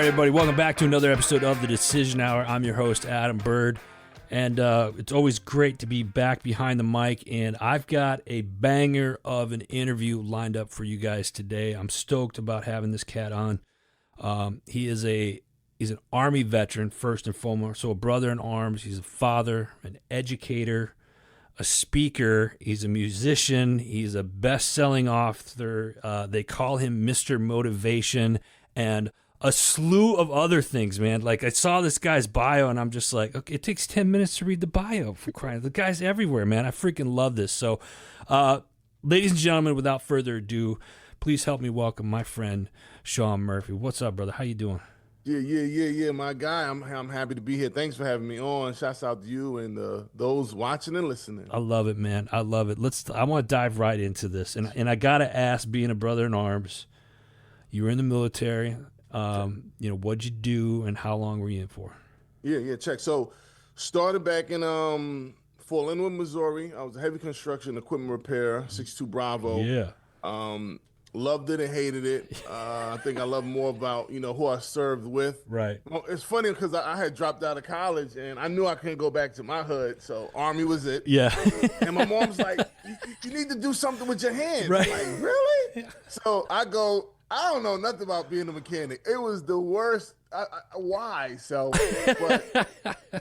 right, everybody, welcome back to another episode of The Decision Hour. I'm your host, Adam Bird, and it's always great to be back behind the mic, and I've got a banger of an interview lined up for you guys today. I'm stoked about having this cat on. He's an Army veteran, first and foremost, so a brother in arms. He's a father, an educator, a speaker. He's a musician. He's a best-selling author. They call him Mr. Motivation, and a slew of other things, man. Like, I saw this guy's bio, and I'm just like, okay, it takes 10 minutes to read the bio, for crying. The guy's everywhere, man. I freaking love this. So, ladies and gentlemen, without further ado, please help me welcome my friend, Shaun Murphy. What's up, brother? How you doing? Yeah, my guy. I'm happy to be here. Thanks for having me on. Shouts out to you and those watching and listening. I love it, man. I love it. I want to dive right into this, and I gotta ask, being a brother in arms, you were in the military. What'd you do, and how long were you in for? Yeah. Check. So, started back in Fort Linwood, Missouri. I was a heavy construction equipment repair, 62 Bravo. Yeah. Loved it and hated it. I think I love more about, who I served with. Right. Well, it's funny because I had dropped out of college and I knew I couldn't go back to my hood. So Army was it. Yeah. And my mom's like, you need to do something with your hands. Right. I'm like, really? So I don't know nothing about being a mechanic. It was the worst. Why? So, but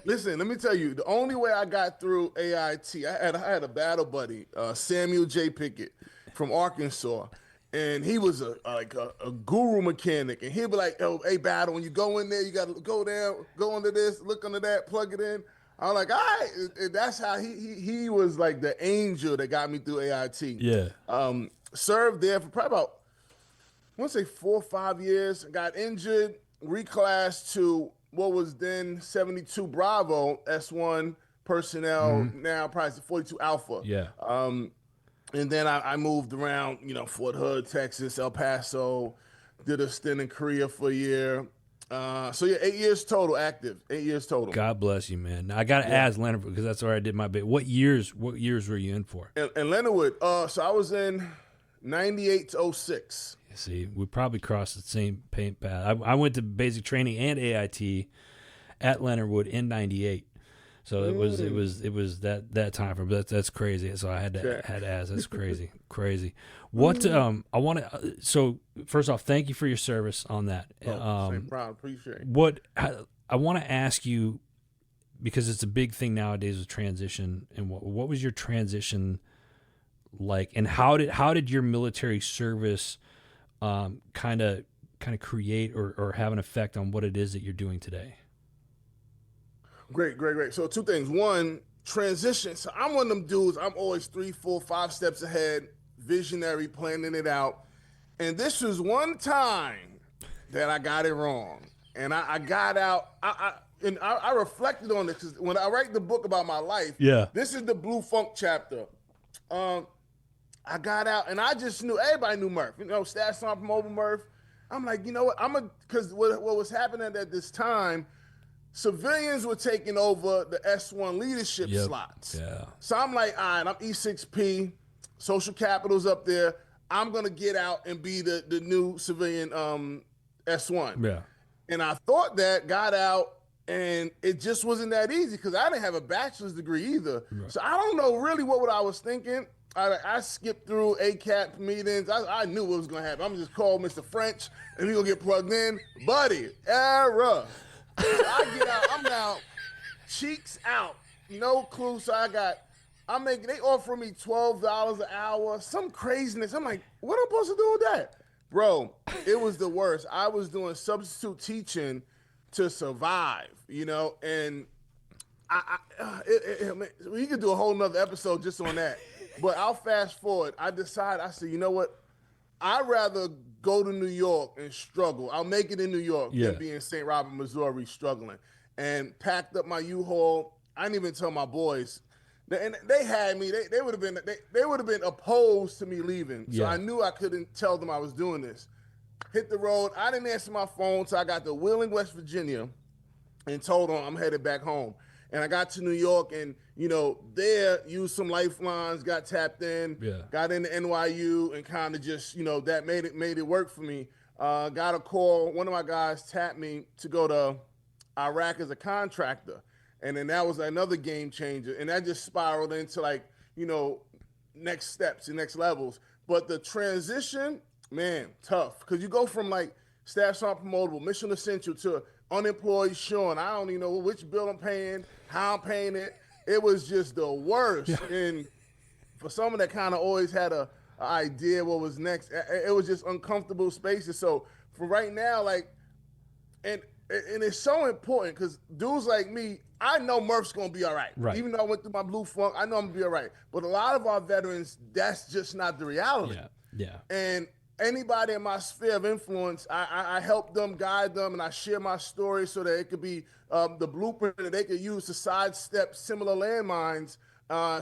listen, let me tell you, the only way I got through AIT, I had a battle buddy, Samuel J. Pickett from Arkansas. And he was a guru mechanic, and he'd be like, "Oh, hey, battle, when you go in there, you got to go down, go under this, look under that, plug it in." I'm like, all right. And that's how he was like the angel that got me through AIT. Yeah. Served there for probably about, I want to say 4 or 5 years. Got injured, reclassed to what was then 72 Bravo, S1 personnel, now probably 42 Alpha. Yeah. And then I moved around, Fort Hood, Texas, El Paso, did a stint in Korea for a year. 8 years total active, 8 years total. God bless you, man. Now, I got to ask Leonard, because that's where I did my bit. What years were you in for? In Leonardwood, so I was in 98 to 06. See, we probably crossed the same paint path. I went to basic training and AIT at Leonardwood in 98. So it was that time for, but that's crazy. So I had to ask. That's crazy. What I want to. So first off, thank you for your service on that. Same problem. Appreciate it. I want to ask you, because it's a big thing nowadays with transition, and what was your transition like, and how did your military service kind of create or have an effect on what it is that you're doing today? Great. So 2 things. One, transition. So I'm one of them dudes, I'm always 3, 4, 5 steps ahead, visionary, planning it out. And this was one time that I got it wrong. And I got out, I reflected on this, because when I write the book about my life, this is the Blue Funk chapter. I got out and I just knew, everybody knew Murph, Stash Sergeant from Mobile Murph. I'm like, you know what, because what was happening at this time, civilians were taking over the S1 leadership slots. Yeah. So I'm like, all right, I'm E6P, social capital's up there. I'm going to get out and be the new civilian S1. Yeah. And I thought that, got out, and it just wasn't that easy because I didn't have a bachelor's degree either. Right. So I don't know really what I was thinking. I skipped through ACAP meetings. I knew what was going to happen. I'm just call Mr. French, and he's going to get plugged in. Buddy, error. So I get out, I'm now cheeks out, no clue. So they offer me $12 an hour, some craziness. I'm like, what am I supposed to do with that? Bro, it was the worst. I was doing substitute teaching to survive, and we could do a whole nother episode just on that. But I'll fast forward. I said, you know what? I'd rather go to New York and struggle. I'll make it in New York than be in St. Robert, Missouri, struggling. And packed up my U-Haul. I didn't even tell my boys. And they had me. They would have been opposed to me leaving. So I knew I couldn't tell them I was doing this. Hit the road. I didn't answer my phone until I got to Wheeling, West Virginia, and told them I'm headed back home. And I got to New York and, there used some lifelines, got tapped in, got into NYU and kind of just, that made it work for me. got a call. One of my guys tapped me to go to Iraq as a contractor. And then that was another game changer. And that just spiraled into like, next steps and next levels. But the transition, man, tough. Because you go from like staff sergeant promotable, mission essential to unemployed Shaun. I don't even know which bill I'm paying, how I'm paying it. It was just the worst. Yeah. And for someone that kind of always had a idea what was next, it was just uncomfortable spaces. So for right now, like, and it's so important because dudes like me, I know Murph's going to be all right. Right. Even though I went through my blue funk, I know I'm going to be all right. But a lot of our veterans, that's just not the reality. Yeah. And anybody in my sphere of influence, I help them, guide them, and I share my story so that it could be the blueprint that they could use to sidestep similar landmines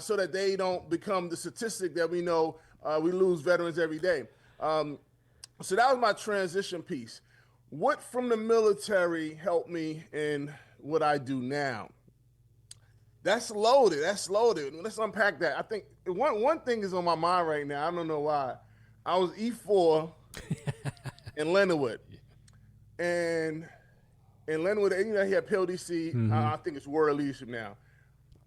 so that they don't become the statistic that we know we lose veterans every day. So that was my transition piece. What from the military helped me in what I do now? That's loaded. Let's unpack that. I think one thing is on my mind right now. I don't know why. I was E4 in Leonardwood. And in Leonardwood, he had PLDC. Mm-hmm. I think it's World Leadership now.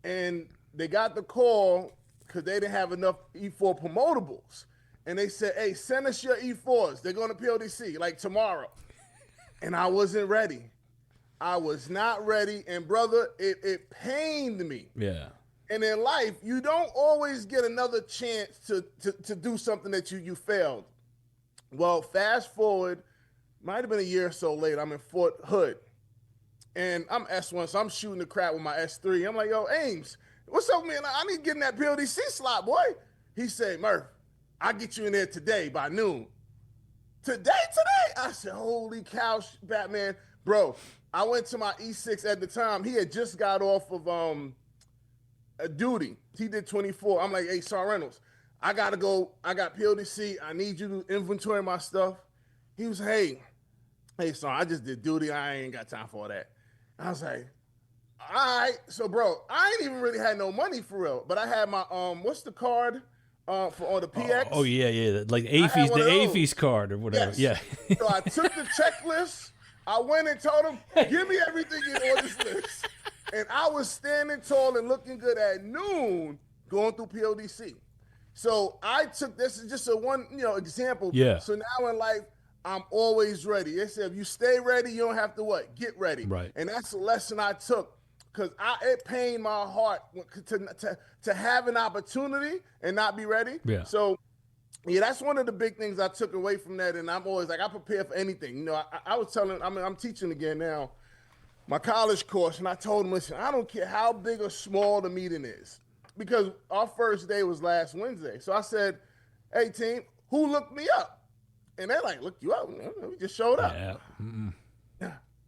And they got the call because they didn't have enough E4 promotables. And they said, hey, send us your E4s. They're going to PLDC, like tomorrow. And I wasn't ready. I was not ready. And brother, it pained me. Yeah. And in life, you don't always get another chance to do something that you failed. Well, fast forward, might have been a year or so later, I'm in Fort Hood. And I'm S1, so I'm shooting the crap with my S3. I'm like, yo, Ames, what's up, man? I need to get in that PLDC slot, boy. He said, Murph, I'll get you in there today by noon. Today? I said, holy cow, Batman. Bro, I went to my E6 at the time. He had just got off of a duty. He did 24. I'm like, hey, Sergeant Reynolds, I got to go. I got PLDC. I need you to inventory my stuff. He was, hey, son, I just did duty. I ain't got time for all that. I was like, all right. So, bro, I ain't even really had no money for real. But I had my, what's the card? For all the PX. Oh yeah, like AFES card or whatever. Yes. Yeah. So I took the checklist. I went and told him, give me everything in on this list. And I was standing tall and looking good at noon going through PLDC. So I took this as just a one, example. Yeah. So now in life, I'm always ready. They said if you stay ready, you don't have to what? Get ready. Right. And that's a lesson I took. Because it pained my heart to have an opportunity and not be ready. Yeah. So, yeah, that's one of the big things I took away from that. And I'm always like, I prepare for anything. I was telling, I'm teaching again now, my college course, and I told them, listen, I don't care how big or small the meeting is. Because our first day was last Wednesday. So I said, hey, team, who looked me up? And they're like, look you up. We just showed up. Yeah. Mm-mm.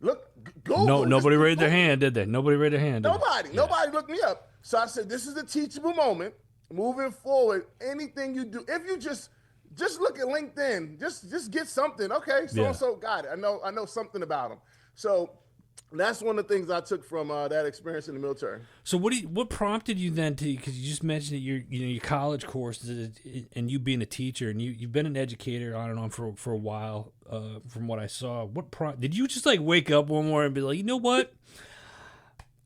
Look, Google. Nobody raised their hand, did they? Nobody raised their hand. Nobody looked me up. So I said, this is a teachable moment. Moving forward, anything you do, if you just look at LinkedIn, just get something. Okay, so got it. I know something about them. So that's one of the things I took from that experience in the military. So what prompted you then to, because you just mentioned that your college courses and you being a teacher and you've been an educator on and on for a while, from what I saw. Did you just like wake up one morning and be like, you know what,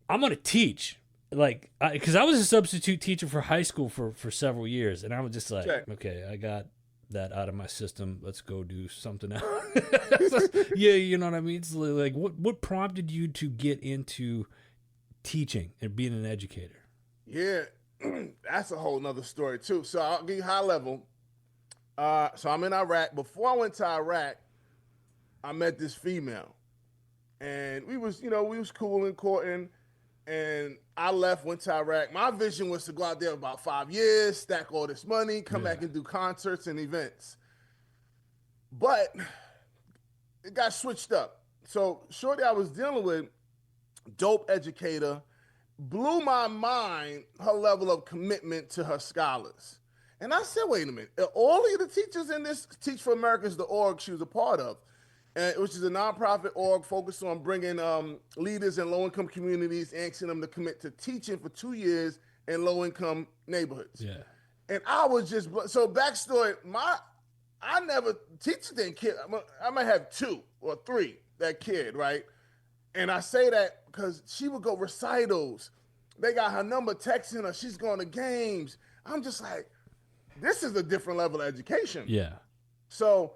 I'm gonna teach? Like, because I was a substitute teacher for high school for several years, and I was just like, okay, I got that out of my system. Let's go do something else. Yeah, you know what I mean? It's like, what prompted you to get into teaching and being an educator? Yeah, that's a whole nother story too. So I'll give you high level. So I'm in Iraq. Before I went to Iraq, I met this female, and we was cool and courting. And I left, went to Iraq. My vision was to go out there about 5 years, stack all this money, come back and do concerts and events. But it got switched up. So shorty I was dealing with, dope educator, blew my mind, her level of commitment to her scholars. And I said, wait a minute, all of the teachers in this Teach for America is the org she was a part of, which is a nonprofit org focused on bringing leaders in low-income communities, asking them to commit to teaching for 2 years in low-income neighborhoods. Yeah. And I was just, so backstory, I never teachers didn't care. I might have 2 or 3 that kid, right? And I say that because she would go recitals. They got her number texting her. She's going to games. I'm just like, this is a different level of education. Yeah. So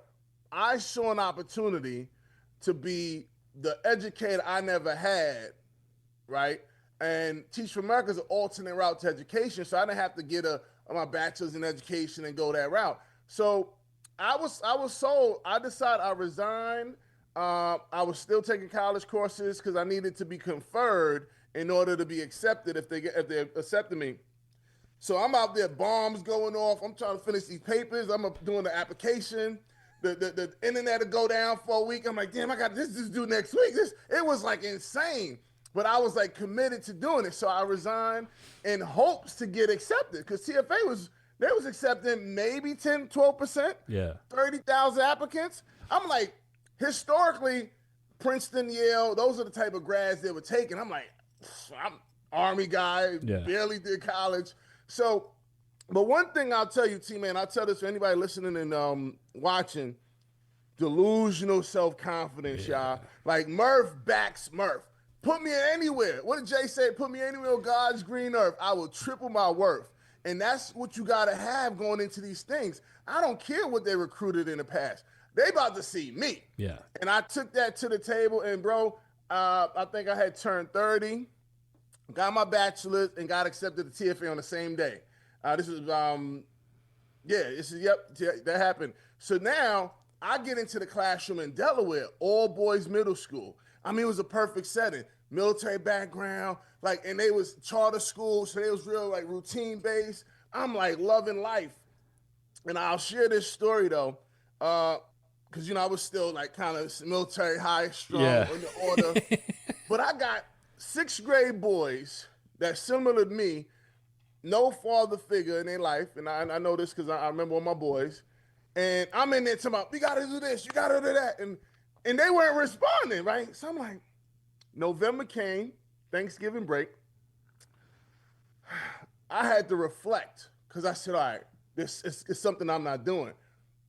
I saw an opportunity to be the educator I never had, right? And Teach for America is an alternate route to education. So I didn't have to get my bachelor's in education and go that route. So I was sold. I decided I resigned. I was still taking college courses because I needed to be conferred in order to be accepted if they accepted me. So I'm out there, bombs going off. I'm trying to finish these papers. I'm doing the application. The internet will go down for a week. I'm like, damn, I got this due next week. It was like insane. But I was like committed to doing it. So I resigned in hopes to get accepted because TFA was accepting maybe 10, 12%. Yeah. 30,000 applicants. I'm like, historically, Princeton, Yale, those are the type of grads they were taking. I'm like, I'm Army guy, barely did college. So, but one thing I'll tell you, T-Man, I'll tell this to anybody listening and watching, delusional self-confidence, y'all. Like Murph backs Murph. Put me anywhere. What did Jay say? Put me anywhere on God's green earth. I will triple my worth. And that's what you got to have going into these things. I don't care what they recruited in the past. They about to see me. Yeah. And I took that to the table. And, bro, I think I had turned 30, got my bachelor's, and got accepted to TFA on the same day. That happened. So now I get into the classroom in Delaware, all boys middle school. I mean, it was a perfect setting. Military background, like, and they was charter school, so they was real like routine based. I'm like loving life. And I'll share this story though, because I was still like kind of military high strung in the order. But I got 6th grade boys that's similar to me, no father figure in their life, and I know this because I remember all my boys. And I'm in there talking about, you gotta do this, you gotta do that. And they weren't responding, right? So I'm like, November came, Thanksgiving break. I had to reflect because I said, all right, this is something I'm not doing.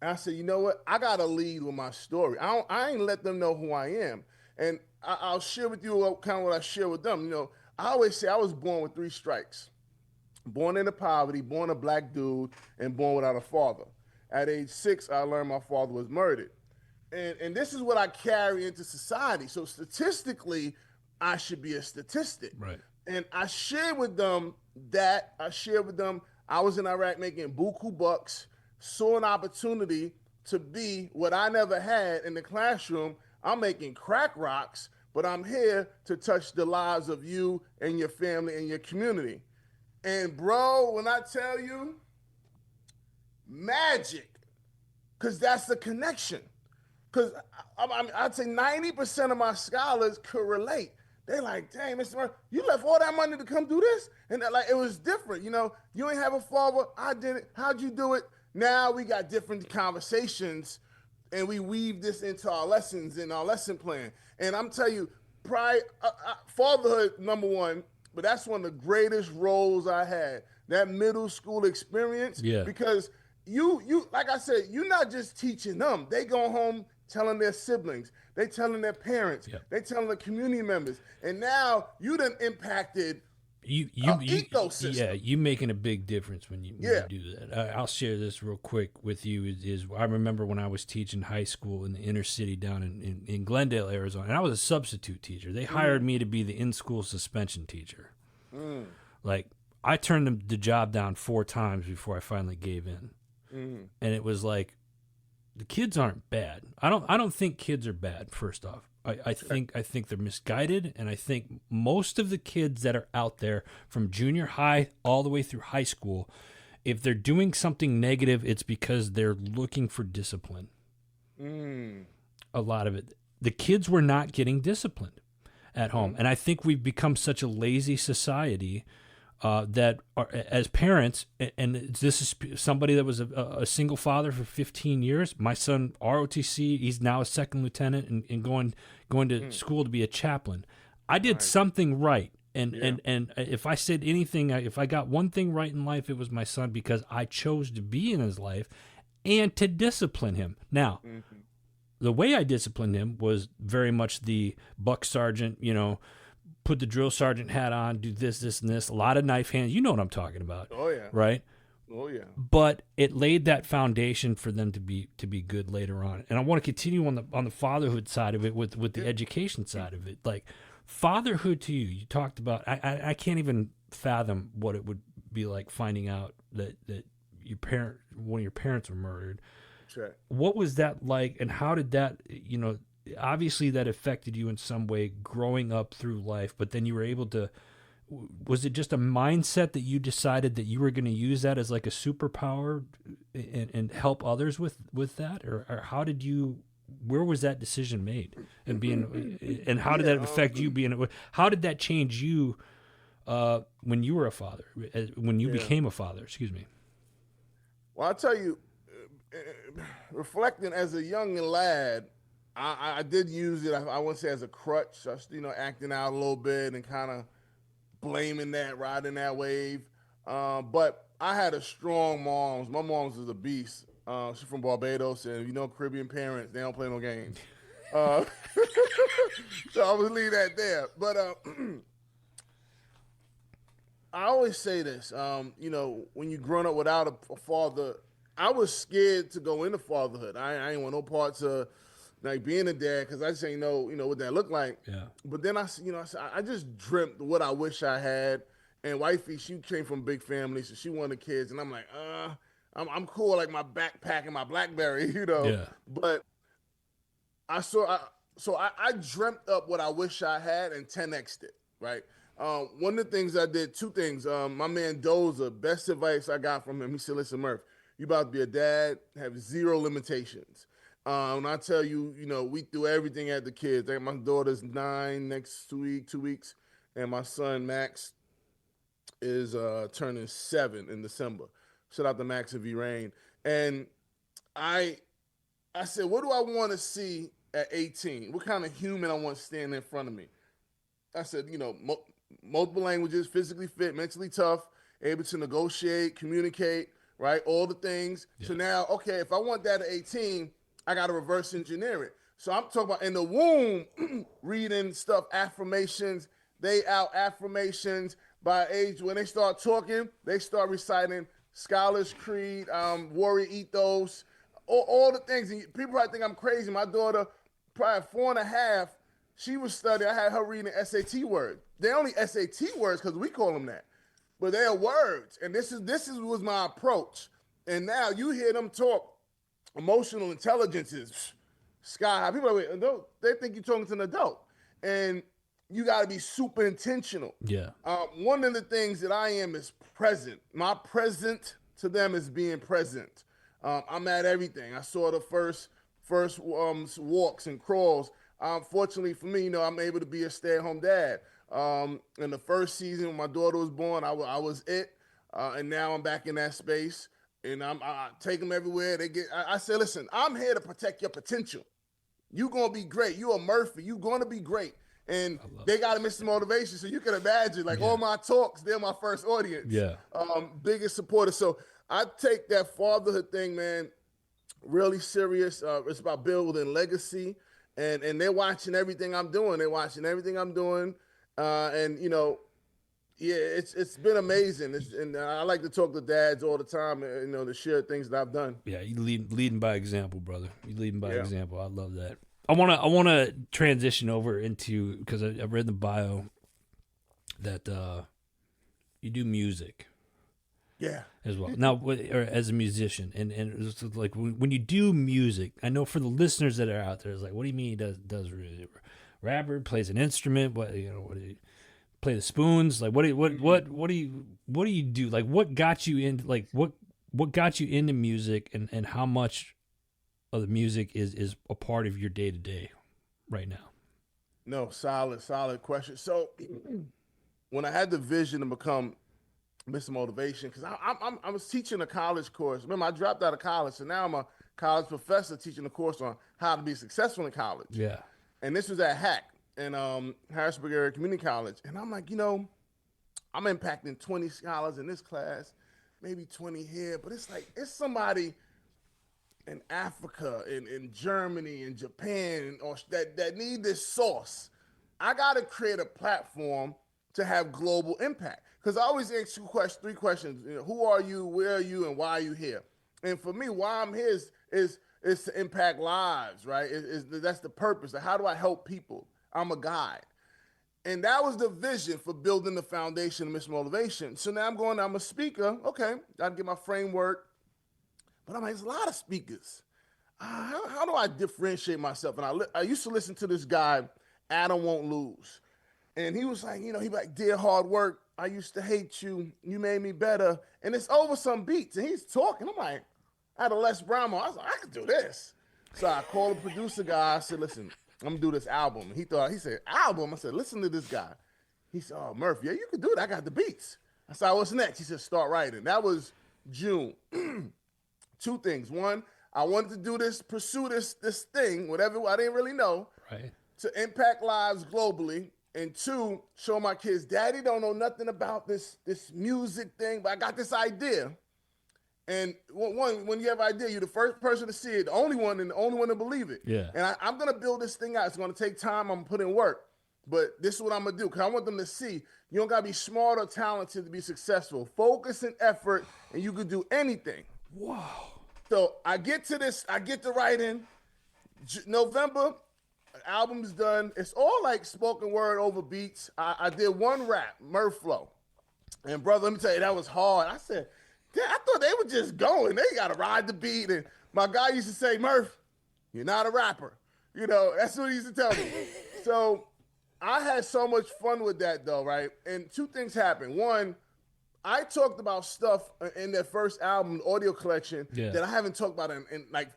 And I said, you know what? I got to lead with my story. I ain't let them know who I am. And I'll share with you kind of what I share with them. I always say I was born with 3 strikes. Born into poverty, born a black dude, and born without a father. At age 6, I learned my father was murdered. And this is what I carry into society. So statistically, I should be a statistic. Right. And I shared with them I was in Iraq making buku bucks, saw an opportunity to be what I never had in the classroom. I'm making crack rocks, but I'm here to touch the lives of you and your family and your community. And bro, when I tell you, magic, because that's the connection. Because I'd say 90% of my scholars could relate. They're like, dang, Mr. Murphy, you left all that money to come do this? And like, it was different. You ain't have a father. I did it. How'd you do it? Now we got different conversations, and we weave this into our lessons and our lesson plan. And I'm telling you, fatherhood, number one, but that's one of the greatest roles I had. That middle school experience. Yeah. Because you like I said, you're not just teaching them. They go home telling their siblings, they telling their parents, they telling the community members, and now you done impacted ecosystem. Yeah, you making a big difference when you do that. I'll share this real quick with you. Is I remember when I was teaching high school in the inner city down in Glendale, Arizona, and I was a substitute teacher. They hired me to be the in-school suspension teacher. Like, I turned the job down 4 times before I finally gave in. And it was like, the kids aren't bad. I don't think kids are bad, first off. I think they're misguided, and I think most of the kids that are out there from junior high all the way through high school, if they're doing something negative, it's because they're looking for discipline. A lot of it. The kids were not getting disciplined at home. And I think we've become such a lazy society that as parents, and this is somebody that was a single father for 15 years. My son, ROTC, he's now a 2nd lieutenant and going to school to be a chaplain. I did something right. And if I said anything, if I got one thing right in life, it was my son, because I chose to be in his life. and to discipline him. Now, Mm-hmm. the way I disciplined him was very much the buck sergeant, put the drill sergeant hat on, do this, this, and this. A lot of knife hands. You know what I'm talking about, Oh yeah. right? Oh yeah. But it laid that foundation for them to be good later on. And I want to continue on the fatherhood side of it with the education side of it. Like fatherhood to you, you talked about. I can't even fathom what it would be like finding out that one of your parents were murdered. Sure. What was that like, and how did that, obviously that affected you in some way growing up through life, but then you were able to, was it just a mindset that you decided that you were going to use that as like a superpower and help others with that? Or how did you, where was that decision made and how did that affect you how did that change you when you were a father, when you became a father, excuse me? Well, I'll tell you, reflecting as a young lad, I did use it. I wouldn't say as a crutch, just acting out a little bit and kind of blaming that, riding that wave. But I had a strong moms. My mom's is a beast. She's from Barbados, and Caribbean parents, they don't play no games. So I would leave that there. But I always say this, when you're growing up without a father, I was scared to go into fatherhood. I ain't want no parts of like being a dad because I just ain't know, what that looked like. Yeah. But then I just dreamt what I wish I had. And wifey, she came from a big family, so she wanted kids, and I'm like, I'm cool, like my backpack and my BlackBerry, Yeah. But I dreamt up what I wish I had and 10x'd it, right? One of the things I did, two things. My man Doza, best advice I got from him, he said, listen, Murph, you about to be a dad, have zero limitations. And I tell you, we do everything at the kids. Like my daughter's 9 next 2 weeks, and my son Max is turning 7 in December. Shout out to Max and V Rain. And I said, what do I want to see at 18? What kind of human I want standing in front of me? I said, multiple languages, physically fit, mentally tough, able to negotiate, communicate, right? All the things. Yeah. So now, okay, if I want that at 18, I got to reverse engineer it. So I'm talking about in the womb, reading stuff, affirmations, they out affirmations. By age, when they start talking, they start reciting Scholar's Creed, Warrior Ethos, all the things. And people probably think I'm crazy. My daughter, probably 4.5, she was studying. I had her reading SAT words. They're only SAT words because we call them that, but they are words. And this was my approach. And now you hear them talk. Emotional intelligence is sky high. People are like, they think you're talking to an adult, and you got to be super intentional. Yeah. One of the things that I am is present. My present to them is being present. I'm at everything. I saw the first walks and crawls. Fortunately for me, I'm able to be a stay-at-home dad. In the first season when my daughter was born, I was it, and now I'm back in that space, and I take them everywhere. I say, listen, I'm here to protect your potential. You're gonna be great. You a Murphy. You're gonna be great. And they got to miss the motivation. So you can imagine, all my talks, they're my first audience. Yeah. Biggest supporter. So I take that fatherhood thing, man, really serious. It's about building legacy. And they're watching everything I'm doing. And, it's been amazing. And I like to talk to dads all the time, to share things that I've done. Yeah, you leading by example, brother. You leading by example. I love that. I want to transition over into, because I read in the bio that you do music. Yeah. As well. Now, or as a musician, and it's like when you do music, I know for the listeners that are out there, it's like, what do you mean he does rapper, plays an instrument? What do you play the spoons? Like what do you do? Like what got you into what got you into music, and how much of the music is a part of your day to day right now? No, solid question. So when I had the vision to become Mr. Motivation, because I was teaching a college course. Remember, I dropped out of college, so now I'm a college professor teaching a course on how to be successful in college. Yeah. And this was at Hack in Harrisburg Area Community College. And I'm like, I'm impacting 20 scholars in this class, maybe 20 here, but it's like, it's somebody in Africa, in Germany, in Japan, or that need this sauce. I got to create a platform to have global impact. Because I always ask three questions. You know, who are you, where are you, and why are you here? And for me, why I'm here is to impact lives, right? That's the purpose. How do I help people? I'm a guide. And that was the vision for building the foundation of Miss Motivation. So now I'm a speaker. Okay, got to get my framework. But I'm like, there's a lot of speakers. How do I differentiate myself? And I used to listen to this guy, Adam Won't Lose. And he was like, he be like, dear hard work, I used to hate you. You made me better. And it's over some beats. And he's talking. I'm like, I had a Les Brown on. I was like, I could do this. So I called the producer guy. I said, listen, I'm going to do this album. He said, album? I said, listen to this guy. He said, oh, Murphy, yeah, you can do it. I got the beats. I said, what's next? He said, start writing. That was June. Two things. One, I wanted to do this, pursue this thing, whatever I didn't really know, right, to impact lives globally. And two, show my kids, Daddy don't know nothing about this music thing, but I got this idea. And when you have an idea, you're the first person to see it, the only one to believe it. Yeah. And I'm gonna build this thing out. It's gonna take time. I'm gonna put in work. But this is what I'm gonna do, because I want them to see you don't gotta be smart or talented to be successful. Focus and effort, and you could do anything. Wow. So I get to writing. November, album's done. It's all like spoken word over beats. I did one rap, Murph Flow. And brother, let me tell you, that was hard. I said, I thought they were just going. They got to ride the beat. And my guy used to say, Murph, you're not a rapper. That's what he used to tell me. So I had so much fun with that though, right? And two things happened. One, I talked about stuff in that first album, audio collection, that I haven't talked about in like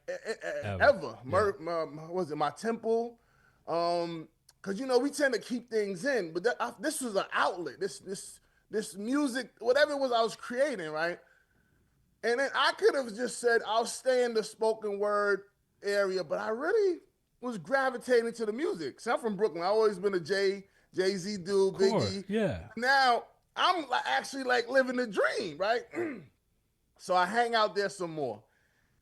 ever. Yeah. Was it My Temple? Because we tend to keep things in, but this was an outlet. This music, whatever it was, I was creating, right? And then I could have just said I'll stay in the spoken word area, but I really was gravitating to the music. So I'm from Brooklyn. I've always been a Jay-Z dude, Biggie. Yeah. Now I'm actually like living the dream, right? So I hang out there some more.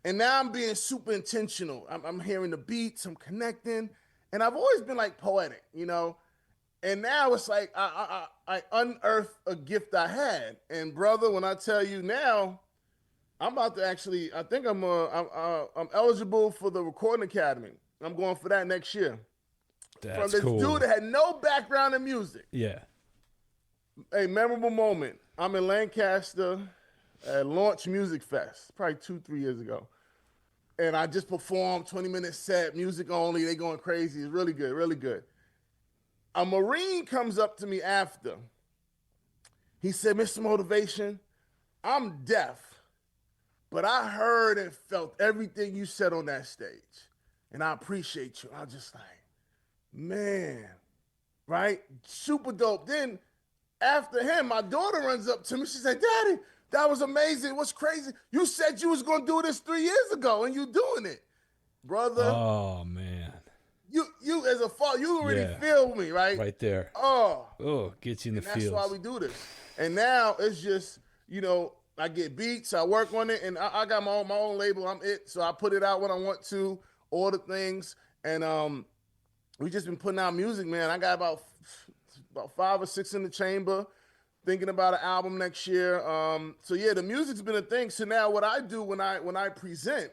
And now I'm being super intentional. I'm hearing the beats, I'm connecting. And I've always been like poetic, And now it's like I unearthed a gift I had. And brother, when I tell you now, I'm about to actually, I think I'm eligible for the Recording Academy. I'm going for that next year. That's From this cool. dude that had no background in music. Yeah. A memorable moment. I'm in Lancaster at Launch Music Fest, probably 2-3 years ago. And I just performed 20-minute set, music only. They going crazy. It's really good, really good. A Marine comes up to me after. He said, Mr. Motivation, I'm deaf, but I heard and felt everything you said on that stage. And I appreciate you. I'm just like, man, right? Super dope. Then after him, my daughter runs up to me. She said, Daddy, that was amazing. What's crazy? You said you was going to do this 3 years ago, and you doing it. Brother. Oh, man. You as a father, you already feel me, right? Right there. Oh, gets you in the feels. feels. That's why we do this. And now it's just, I get beats, I work on it, and I got my own label. I'm it, so I put it out when I want to, all the things. And we just been putting out music, man. I got about 5 or 6 in the chamber, thinking about an album next year. So yeah, the music's been a thing. So now what I do when I present,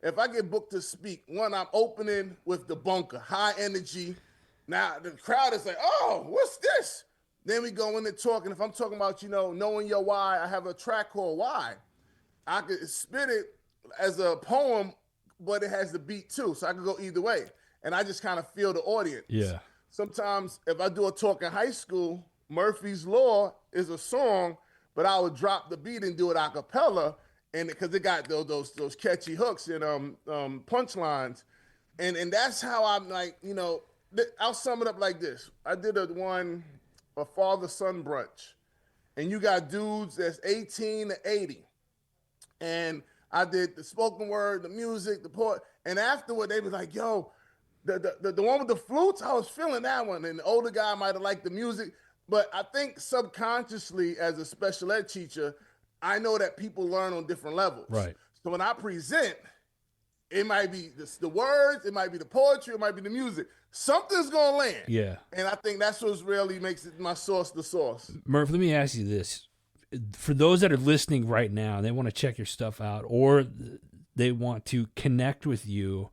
if I get booked to speak, one, I'm opening with the bunker, high energy. Now the crowd is like, oh, what's this? Then we go into talking. If I'm talking about, knowing your why, I have a track called Why. I could spit it as a poem, but it has the beat too. So I could go either way. And I just kind of feel the audience. Yeah. Sometimes if I do a talk in high school, Murphy's Law is a song, but I would drop the beat and do it a cappella. And because it got those catchy hooks and punchlines, and that's how I'm like, I'll sum it up like this. I did a father-son brunch, and you got dudes that's 18 to 80, and I did the spoken word, the music, the poet, and afterward they was like, yo, the one with the flutes, I was feeling that one, and the older guy might have liked the music, but I think subconsciously as a special ed teacher, I know that people learn on different levels. Right. So when I present, It might be the words, it might be the poetry, it might be the music. Something's gonna land. Yeah. And I think that's what really makes it my sauce the sauce. Murph, let me ask you this. For those that are listening right now and they want to check your stuff out, or they want to connect with you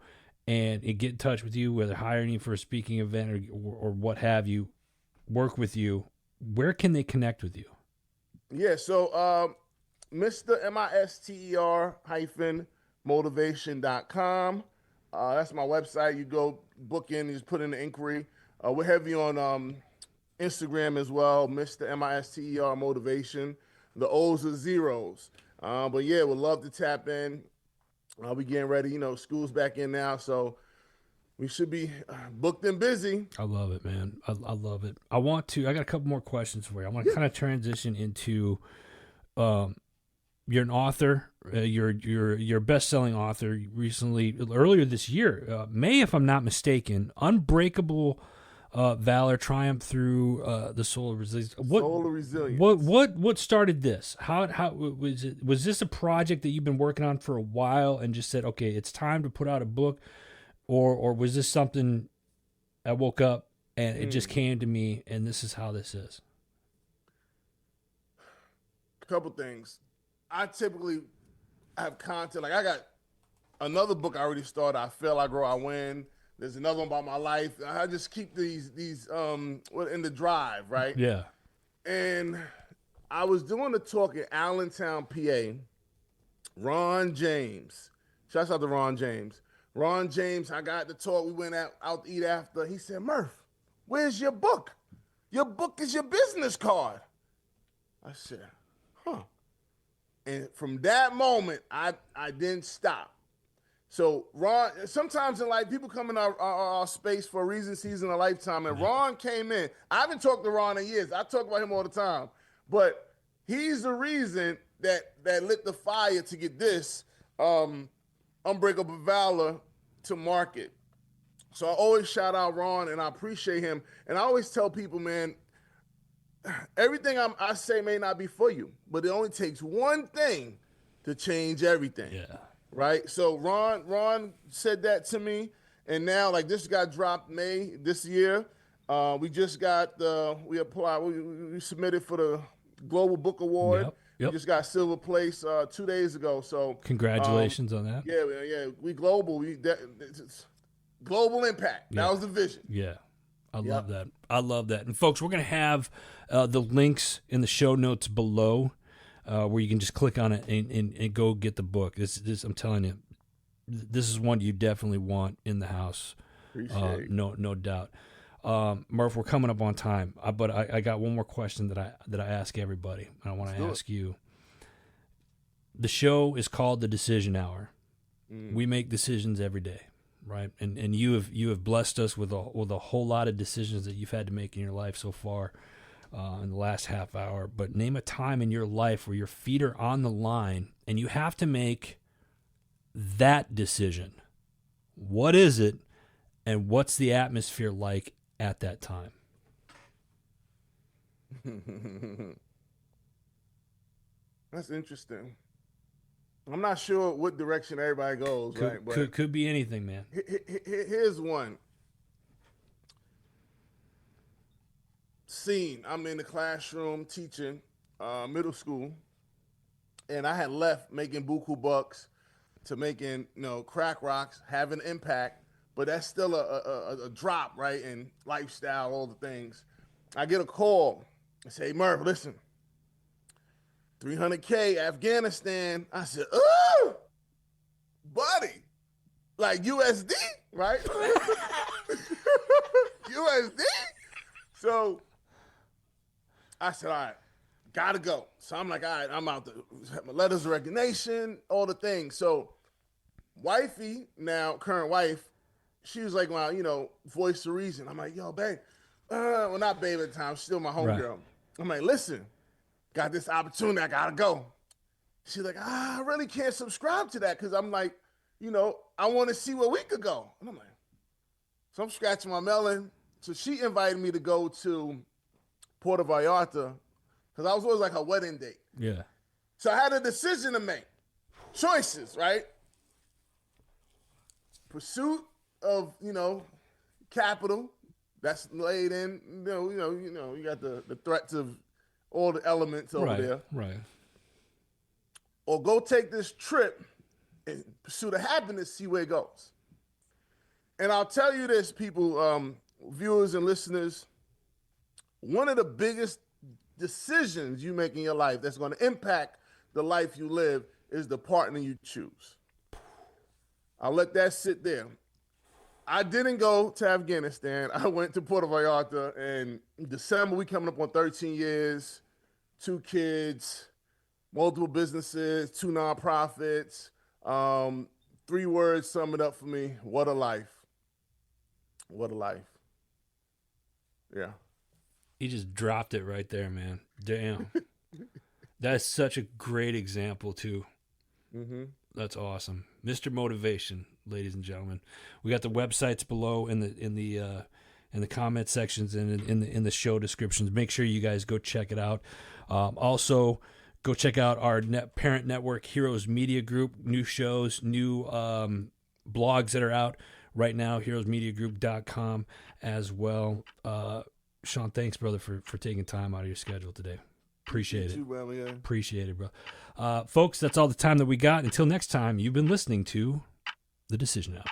and get in touch with you, whether hiring you for a speaking event or what have you, work with you, where can they connect with you? Yeah, so Mr. MISTER hyphen motivation.com. That's my website. You go book in, you just put in the inquiry. We're heavy on Instagram as well, Mr. MISTER motivation. The O's are zeros. But yeah, we'd love to tap in. We getting ready. You know, school's back in now, so we should be booked and busy. I love it, man. I love it. I got a couple more questions for you. I want to kind of transition into, you're an author. You're a best-selling author. Earlier this year, May, if I'm not mistaken, Unbreakable Valor, Triumph Through the Soul of Resilience. Soul of Resilience. What started this? How was it? Was this a project that you've been working on for a while and just said, okay, it's time to put out a book, or was this something I woke up and it just came to me and this is how this is? A couple things. I typically have content. Like I got another book I already started. I Fail, I Grow, I Win. There's another one about my life. I just keep these in the drive, right? Yeah. And I was doing a talk in Allentown, PA. Ron James. Shouts out to Ron James. Ron James, I got the talk. We went out to eat after. He said, Murph, where's your book? Your book is your business card. I said, huh. And from that moment, I didn't stop. So Ron, sometimes in life, people come in our space for a reason, season, a lifetime. And Ron came in. I haven't talked to Ron in years. I talk about him all the time. But he's the reason that lit the fire to get this Unbreakable Valor to market. So I always shout out Ron, and I appreciate him. And I always tell people, man, everything I say may not be for you, but it only takes one thing to change everything. Yeah. Right? So Ron said that to me, and now like this got dropped May this year. We just got we submitted for the Global Book Award. Yep. We just got silver place 2 days ago. So congratulations on that. Yeah. We global. It's global impact. Yeah. That was the vision. Yeah. I love that. I love that. And folks, we're going to have the links in the show notes below where you can just click on it and go get the book. This I'm telling you, this is one you definitely want in the house. Appreciate no doubt. Murph, we're coming up on time, but I got one more question that I ask everybody, and I want to ask you. The show is called The Decision Hour. We make decisions every day, right? And you have blessed us with a whole lot of decisions that you've had to make in your life so far in the last half hour. But name a time in your life where your feet are on the line and you have to make that decision. What is it, and what's the atmosphere like at that time? That's interesting. I'm not sure what direction everybody goes, right? But Could be anything, man. Here's one. Scene. I'm in the classroom teaching middle school, and I had left making buku bucks to making crack rocks, having impact, but that's still a drop, right? In lifestyle, all the things. I get a call. I say, hey, Murph, listen. 300K, Afghanistan. I said, oh, buddy. Like USD, right? USD? So I said, all right, gotta go. So I'm like, all right, I'm out there. My letters of recognition, all the things. So wifey, now current wife, she was like, well, voice of reason. I'm like, yo, babe. Well, not babe at the time. She's still my homegirl. Right. I'm like, listen, got this opportunity. I got to go. She's like, I really can't subscribe to that because I'm like, I want to see where we could go. And I'm like, so I'm scratching my melon. So she invited me to go to Puerto Vallarta because I was always like her wedding date. Yeah. So I had a decision to make. Choices, right? pursuit of, capital that's laid in, you got the threats of all the elements over there. Right. Or go take this trip and pursue the happiness, see where it goes. And I'll tell you this, people, viewers and listeners, one of the biggest decisions you make in your life that's going to impact the life you live is the partner you choose. I'll let that sit there. I didn't go to Afghanistan. I went to Puerto Vallarta, and in December, we coming up on 13 years, 2 kids, multiple businesses, 2 nonprofits. 3 words sum it up for me. What a life. What a life. Yeah. You just dropped it right there, man. Damn. That's such a great example, too. Mm-hmm. That's awesome. Mr. Motivation, ladies and gentlemen. We got the websites below in the comment sections and in the show descriptions. Make sure you guys go check it out. Also, go check out our parent network, Heroes Media Group. New shows, new blogs that are out right now, heroesmediagroup.com as well. Shaun, thanks, brother, for taking time out of your schedule today. Appreciate it. Appreciate it, bro. Folks, that's all the time that we got. Until next time, you've been listening to The Decision Hour.